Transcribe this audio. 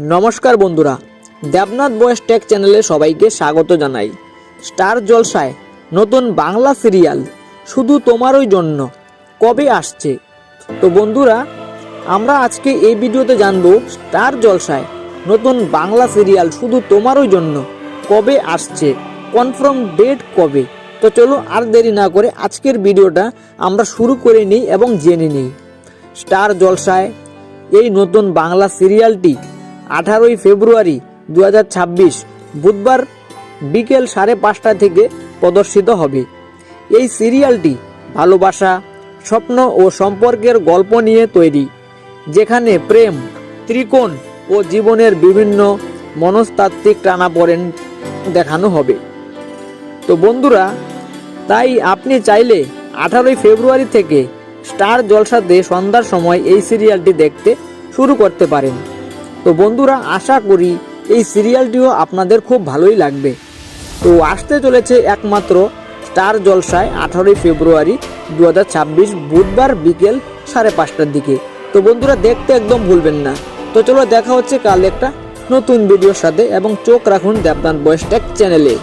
নমস্কার বন্ধুরা, দেবনাথ বয়েস টেক চ্যানেলে সবাইকে স্বাগত জানাই। স্টার জলসায় নতুন বাংলা সিরিয়াল শুধু তোমারই জন্য কবে আসছে? তো বন্ধুরা, আমরা আজকে এই ভিডিওতে জানবো স্টার জলসায় নতুন বাংলা সিরিয়াল শুধু তোমারই জন্য কবে আসছে, কনফার্ম ডেট কবে। তো চলো আর দেরি না করে আজকের ভিডিওটা আমরা শুরু করে নিই এবং জেনে নিই। স্টার জলসায় এই নতুন বাংলা সিরিয়ালটি 18ই ফেব্রুয়ারি 2026 বুধবার বিকেল 5:30 থেকে প্রদর্শিত হবে। এই সিরিয়ালটি ভালোবাসা, স্বপ্ন ও সম্পর্কের গল্প নিয়ে তৈরি, যেখানে প্রেম, ত্রিকোণ ও জীবনের বিভিন্ন মনস্তাত্ত্বিক টানাপোড়েন দেখানো হবে। তো বন্ধুরা, তাই আপনি চাইলে 18ই ফেব্রুয়ারি থেকে স্টার জলসাতে সন্ধ্যার সময় এই সিরিয়ালটি দেখতে শুরু করতে পারেন। তো বন্ধুরা, আশা করি এই সিরিয়ালটিও আপনাদের খুব ভালোই লাগবে। তো আসতে চলেছে একমাত্র স্টার জলসায় 18ই ফেব্রুয়ারি 2026 বুধবার বিকেল 5:30 দিকে। তো বন্ধুরা, দেখতে একদম ভুলবেন না। তো চলো, দেখা হচ্ছে কাল একটা নতুন ভিডিওর সাথে এবং চোখ রাখুন দেবনাথ বয়েস টেক চ্যানেলে।